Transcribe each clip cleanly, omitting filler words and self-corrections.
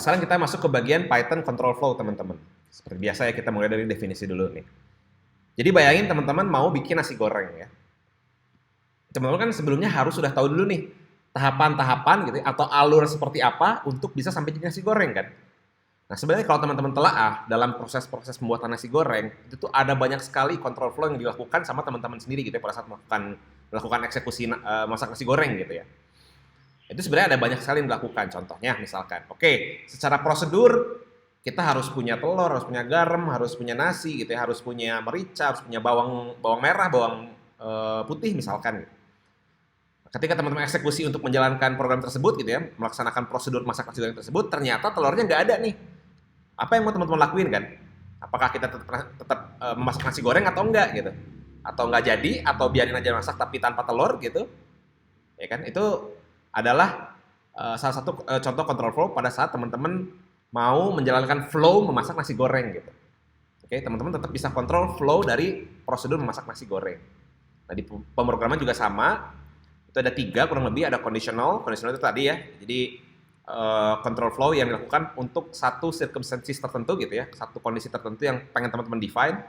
sekarang kita masuk ke bagian Python control flow, teman-teman. Seperti biasa ya, kita mulai dari definisi dulu nih. Jadi bayangin teman-teman mau bikin nasi goreng ya. Teman-teman kan sebelumnya harus sudah tahu dulu nih tahapan-tahapan gitu ya, atau alur seperti apa untuk bisa sampai jadi nasi goreng kan. Nah sebenarnya kalau teman-teman telaah dalam proses-proses pembuatan nasi goreng, itu tuh ada banyak sekali control flow yang dilakukan sama teman-teman sendiri gitu ya pada saat melakukan eksekusi masak nasi goreng gitu ya. Itu sebenarnya ada banyak sekali yang dilakukan. Contohnya misalkan, oke, secara prosedur kita harus punya telur, harus punya garam, harus punya nasi gitu ya, harus punya merica, harus punya bawang merah, bawang putih misalkan. Ketika teman-teman eksekusi untuk menjalankan program tersebut gitu ya, melaksanakan prosedur masak nasi goreng tersebut, ternyata telurnya nggak ada nih. Apa yang mau teman-teman lakuin kan? Apakah kita tetap memasak nasi goreng atau enggak gitu? Atau enggak jadi, atau biarin aja masak tapi tanpa telur gitu? Ya kan? Itu adalah salah satu contoh control flow pada saat teman-teman mau menjalankan flow memasak nasi goreng gitu. Oke, teman-teman tetap bisa kontrol flow dari prosedur memasak nasi goreng. Nah, di pemrograman juga sama. Itu ada 3 kurang lebih, ada conditional itu tadi ya. Jadi control flow yang dilakukan untuk satu circumstances tertentu gitu ya, satu kondisi tertentu yang pengen teman-teman define.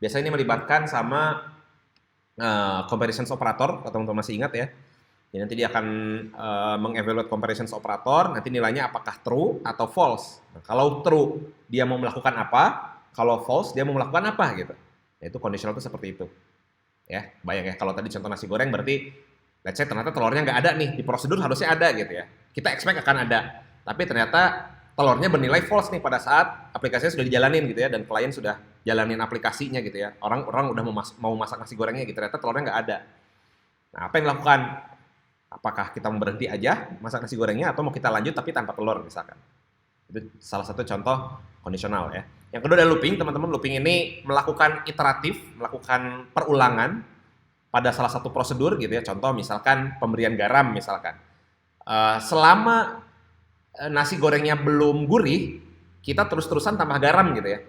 Biasanya ini melibatkan sama comparisons operator, kalau teman-teman masih ingat ya. Jadi nanti dia akan mengevaluate comparisons operator, nanti nilainya apakah true atau false. Nah, kalau true dia mau melakukan apa, kalau false dia mau melakukan apa gitu. Yaitu conditional itu seperti itu. Ya, bayang ya, kalau tadi contoh nasi goreng berarti let's say ternyata telurnya nggak ada nih, di prosedur harusnya ada gitu ya. Kita expect akan ada, tapi ternyata telurnya bernilai false nih pada saat aplikasinya sudah dijalanin gitu ya, dan klien sudah jalanin aplikasinya gitu ya. Orang udah mau masak nasi gorengnya gitu, ternyata telurnya nggak ada. Nah, apa yang dilakukan? Apakah kita mau berhenti aja masak nasi gorengnya atau mau kita lanjut tapi tanpa telur misalkan? Itu salah satu contoh kondisional ya. Yang kedua ada looping, teman-teman. Looping ini melakukan iteratif, melakukan perulangan pada salah satu prosedur gitu ya. Contoh misalkan pemberian garam misalkan. Selama nasi gorengnya belum gurih, kita terus-terusan tambah garam gitu ya.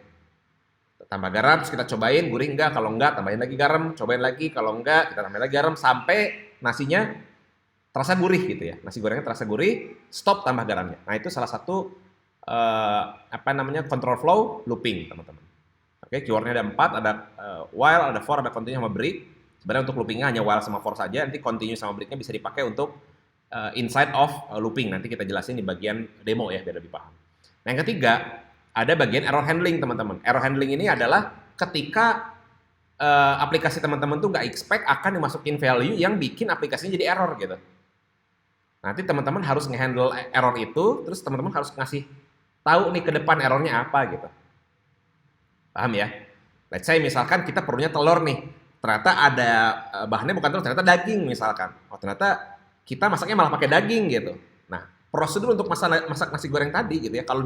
Tambah garam, terus kita cobain, gurih enggak, kalau enggak tambahin lagi garam, cobain lagi, kalau enggak kita tambahin lagi garam sampai nasinya terasa gurih gitu ya. Nasi gorengnya terasa gurih, stop tambah garamnya. Nah, itu salah satu control flow looping, teman-teman. Oke, keywordnya ada 4, ada while, ada for, ada continue sama break. Sebenarnya untuk loopingnya hanya while sama for saja, nanti continue sama breaknya bisa dipakai untuk inside of looping. Nanti kita jelasin di bagian demo ya, biar lebih paham. Nah, yang ketiga, ada bagian error handling, teman-teman. Error handling ini adalah ketika aplikasi teman-teman tuh nggak expect akan dimasukin value yang bikin aplikasinya jadi error gitu. Nanti teman-teman harus nge-handle error itu, terus teman-teman harus ngasih tahu nih ke depan errornya apa gitu. Paham ya? Let's say misalkan kita perlunya telur nih, ternyata ada bahannya bukan telur, ternyata daging misalkan. Oh ternyata kita masaknya malah pakai daging gitu. Nah prosedur untuk masak nasi goreng tadi gitu ya, kalau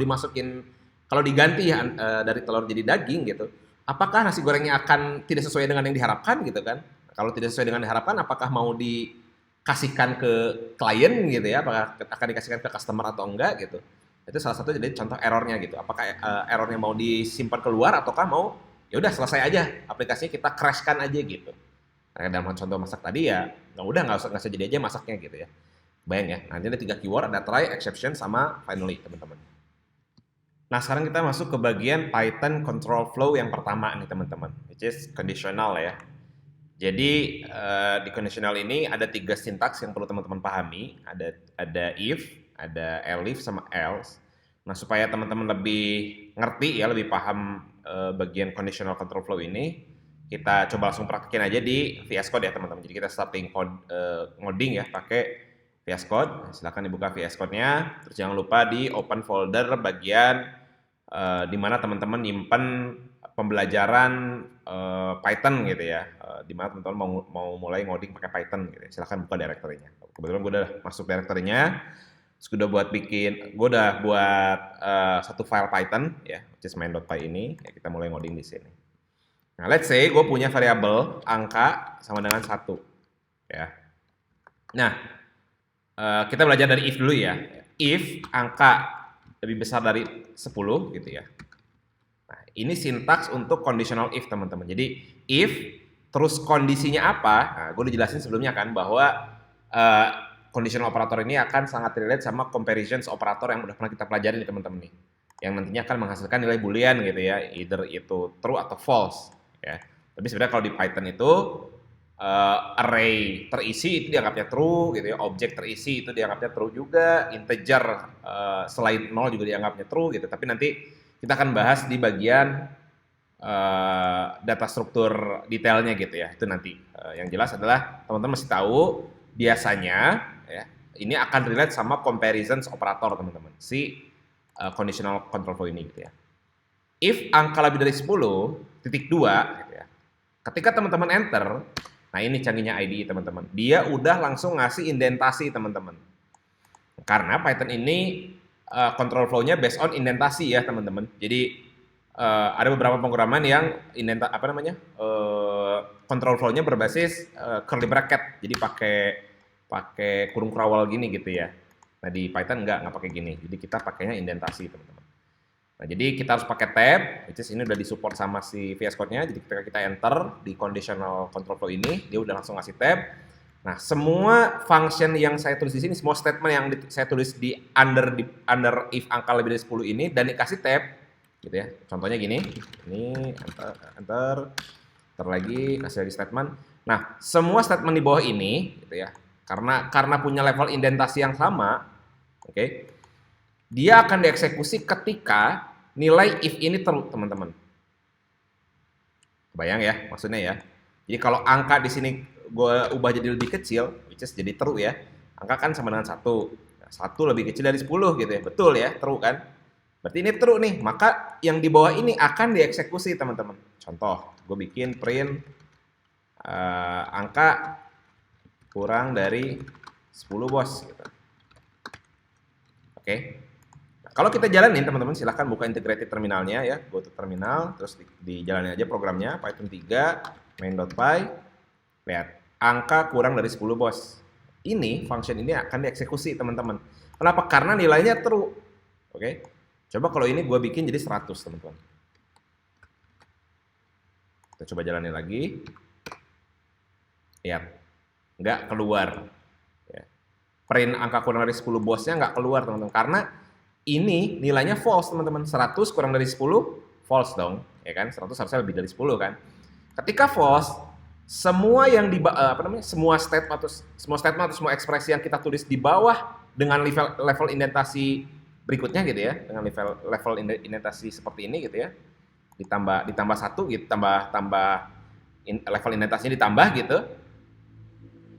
diganti ya dari telur jadi daging gitu, apakah nasi gorengnya akan tidak sesuai dengan yang diharapkan gitu kan? Kalau tidak sesuai dengan yang diharapkan, apakah mau dikasihkan ke klien gitu ya, apakah akan dikasihkan ke customer atau enggak gitu. Itu salah satu jadi contoh errornya gitu. Apakah errornya mau disimpan keluar ataukah mau ya udah selesai aja aplikasinya kita crashkan aja gitu. Nah, dalam contoh masak tadi ya nggak usah jadi aja masaknya gitu ya. Bayang ya, nanti ada 3 keyword, ada try, exception, sama finally teman-teman. Nah sekarang kita masuk ke bagian Python control flow yang pertama nih teman-teman, which is conditional ya. Jadi di conditional ini ada 3 sintaks yang perlu teman-teman pahami. Ada if, ada elif, sama else. Nah supaya teman-teman lebih ngerti ya, lebih paham bagian conditional control flow ini, kita coba langsung praktekin aja di VS Code ya teman-teman. Jadi kita starting ngoding ya pakai VS Code. Silahkan dibuka VS Code-nya. Terus jangan lupa di open folder bagian di mana teman-teman nyimpen pembelajaran Python gitu ya, di mana teman-teman mau mulai ngoding pakai Python gitu ya. Silahkan buka direktorinya. Kebetulan gue udah masuk direktorinya, gue udah buat satu file Python ya, which is main.py ini. Ya, kita mulai ngoding di sini. Nah, let's say gue punya variabel angka sama dengan 1 ya. Nah, kita belajar dari if dulu ya. If angka lebih besar dari 10 gitu ya. Nah, ini sintaks untuk conditional if teman-teman. Jadi if terus kondisinya apa? Nah, gue udah jelasin sebelumnya kan bahwa conditional operator ini akan sangat relate sama comparisons operator yang udah pernah kita pelajari nih teman-teman nih. Yang nantinya akan menghasilkan nilai boolean gitu ya, either itu true atau false ya. Tapi sebenarnya kalau di Python itu array terisi itu dianggapnya true gitu ya, objek terisi itu dianggapnya true juga, integer selain 0 juga dianggapnya true gitu. Tapi nanti kita akan bahas di bagian data struktur detailnya gitu ya. Itu nanti yang jelas adalah teman-teman mesti tahu biasanya ya ini akan relate sama comparisons operator teman-teman si conditional control flow ini gitu ya. If angka lebih dari 10.2 gitu ya. Ketika teman-teman enter, nah ini canggihnya IDE teman-teman. Dia udah langsung ngasih indentasi teman-teman. Karena Python ini control flow-nya based on indentasi ya teman-teman. Jadi ada beberapa pemrograman yang control flow-nya berbasis curly bracket. Jadi pakai kurung kerawal gini gitu ya. Nah di Python nggak pakai gini. Jadi kita pakainya indentasi teman-teman. Nah jadi kita harus pakai tab, which is ini udah disupport sama si VS Code-nya. Jadi ketika kita enter di conditional control flow ini, dia udah langsung ngasih tab. Nah semua function yang saya tulis di sini, semua statement yang saya tulis di under if angka lebih dari 10 ini dan dikasih tab, gitu ya. Contohnya gini, ini enter lagi kasih lagi statement. Nah semua statement di bawah ini, gitu ya. Karena punya level indentasi yang sama, oke, dia akan dieksekusi ketika nilai if ini true, teman-teman. Bayang ya, maksudnya ya. Jadi kalau angka di sini gue ubah jadi lebih kecil, which is jadi true ya. Angka kan sama dengan 1. Nah, 1 lebih kecil dari 10 gitu ya. Betul ya, true kan? Berarti ini true nih, maka yang di bawah ini akan dieksekusi, teman-teman. Contoh, gue bikin print angka kurang dari 10 bos gitu. Oke. Nah, kalau kita jalanin teman-teman silahkan buka integrated terminalnya ya, go to terminal terus dijalanin aja programnya Python 3 main.py. Lihat, angka kurang dari 10 bos. Ini function ini akan dieksekusi teman-teman. Kenapa? Karena nilainya true. Oke. Coba kalau ini gue bikin jadi 100 teman-teman. Kita coba jalanin lagi. Lihat. Nggak keluar ya. Print angka kurang dari 10 bosnya nggak keluar teman-teman karena ini nilainya false teman-teman. 100 kurang dari 10 false dong ya kan, 100 harusnya lebih dari 10 kan. Ketika false, semua yang semua statement atau semua ekspresi yang kita tulis di bawah dengan level indentasi berikutnya gitu ya, dengan level indentasi seperti ini gitu ya, ditambah 1 gitu, level indentasinya ditambah gitu,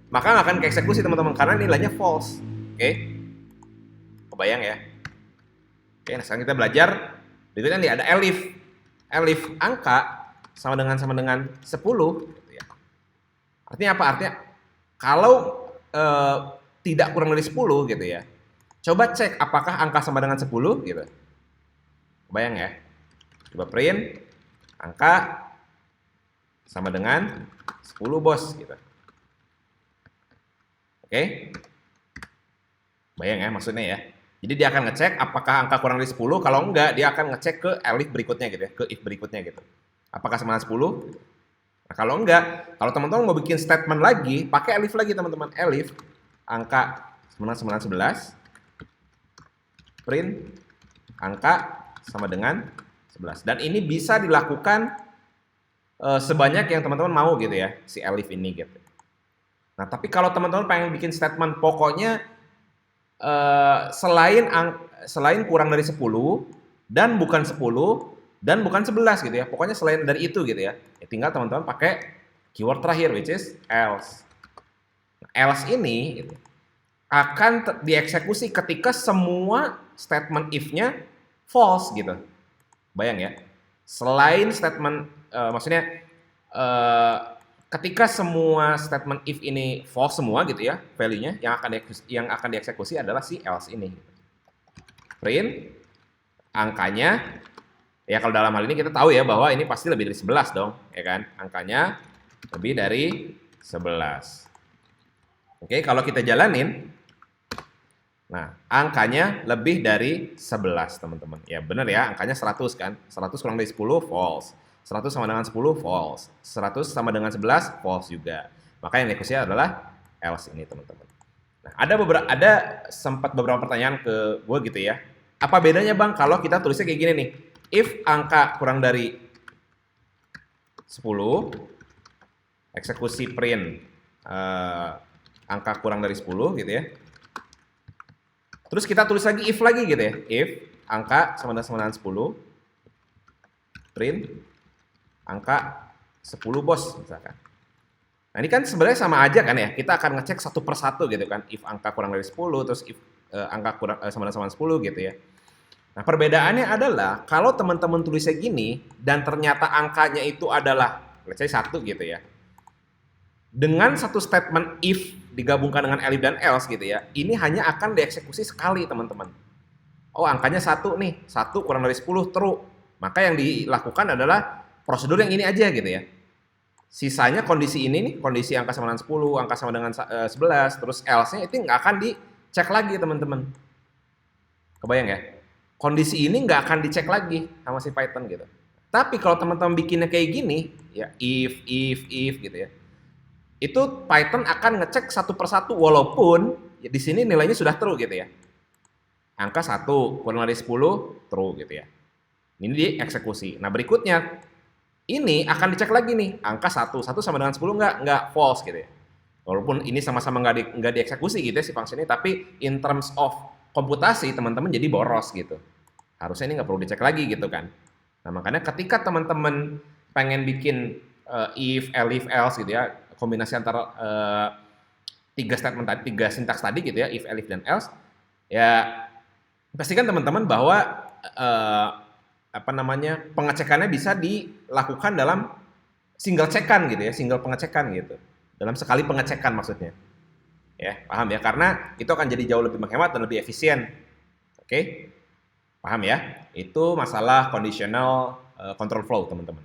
maka nggak akan keeksekusi teman-teman karena nilainya false. Oke, kebayang ya? Oke, nah sekarang kita belajar berikutnya nih ada elif angka sama dengan 10 gitu ya. Artinya apa? Artinya kalau tidak kurang dari 10 gitu ya, coba cek apakah angka sama dengan 10 gitu. Kebayang ya? Coba print angka sama dengan 10 bos gitu. Oke, bayang ya maksudnya ya. Jadi dia akan ngecek apakah angka kurang dari 10, kalau enggak dia akan ngecek ke elif berikutnya gitu ya, ke if berikutnya gitu. Apakah sama dengan 10? Nah, kalau enggak, kalau teman-teman mau bikin statement lagi, pakai elif lagi teman-teman. Elif angka sama dengan 11, print angka sama dengan 11. Dan ini bisa dilakukan sebanyak yang teman-teman mau gitu ya, si elif ini gitu. Nah, tapi kalau teman-teman pengen bikin statement pokoknya selain kurang dari 10 dan bukan 10 dan bukan 11 gitu ya. Pokoknya selain dari itu gitu ya. Ya tinggal teman-teman pakai keyword terakhir which is else. Nah, else ini gitu, akan dieksekusi ketika semua statement if-nya false gitu. Bayang ya. Selain statement maksudnya ketika semua statement if ini false semua gitu ya, value-nya yang akan dieksekusi adalah si else ini. Print angkanya, ya kalau dalam hal ini kita tahu ya bahwa ini pasti lebih dari 11 dong, ya kan? Angkanya lebih dari 11. Oke, kalau kita jalanin, nah angkanya lebih dari 11 teman-teman. Ya benar ya, angkanya 100 kan? 100 kurang dari 10 false. 100 sama dengan 10 false, 100 sama dengan 11 false juga. Maka yang dieksekusi adalah else ini teman-teman. Nah, ada sempat beberapa pertanyaan ke gue gitu ya. Apa bedanya Bang kalau kita tulisnya kayak gini nih? If angka kurang dari 10, eksekusi print angka kurang dari 10 gitu ya. Terus kita tulis lagi if lagi gitu ya. If angka sama dengan 10, print angka 10 bos misalkan. Nah ini kan sebenarnya sama aja kan ya. Kita akan ngecek satu per satu gitu kan. If angka kurang dari 10, terus if angka kurang sama dengan 10 gitu ya. Nah perbedaannya adalah kalau teman-teman tulisnya gini dan ternyata angkanya itu adalah let's say 1 gitu ya. Dengan satu statement if digabungkan dengan elif dan else gitu ya, ini hanya akan dieksekusi sekali teman-teman. Oh angkanya 1 nih, 1 kurang dari 10 true. Maka yang dilakukan adalah prosedur yang ini aja gitu ya. Sisanya kondisi ini nih, kondisi angka sama dengan 10, angka sama dengan 11, terus else-nya itu nggak akan dicek lagi teman-teman. Kebayang ya? Kondisi ini nggak akan dicek lagi sama si Python gitu. Tapi kalau teman-teman bikinnya kayak gini, ya if gitu ya, itu Python akan ngecek satu persatu walaupun ya, di sini nilainya sudah true gitu ya. Angka 1 kurang dari 10 true gitu ya. Ini dieksekusi. Nah berikutnya ini akan dicek lagi nih angka 1 sama dengan 10 nggak false gitu ya. Walaupun ini sama-sama nggak dieksekusi gitu ya si function ini, tapi in terms of komputasi teman-teman jadi boros gitu. Harusnya ini nggak perlu dicek lagi gitu kan. Nah makanya ketika teman-teman pengen bikin if, elif, else gitu ya, kombinasi antara tiga statement tadi, tiga sintaks tadi gitu ya, if, elif, dan else, ya pastikan teman-teman bahwa pengecekannya bisa dilakukan dalam single cekan gitu ya, single pengecekan gitu, dalam sekali pengecekan maksudnya, ya paham ya, karena itu akan jadi jauh lebih menghemat dan lebih efisien. Oke, paham ya? Itu masalah conditional control flow teman-teman.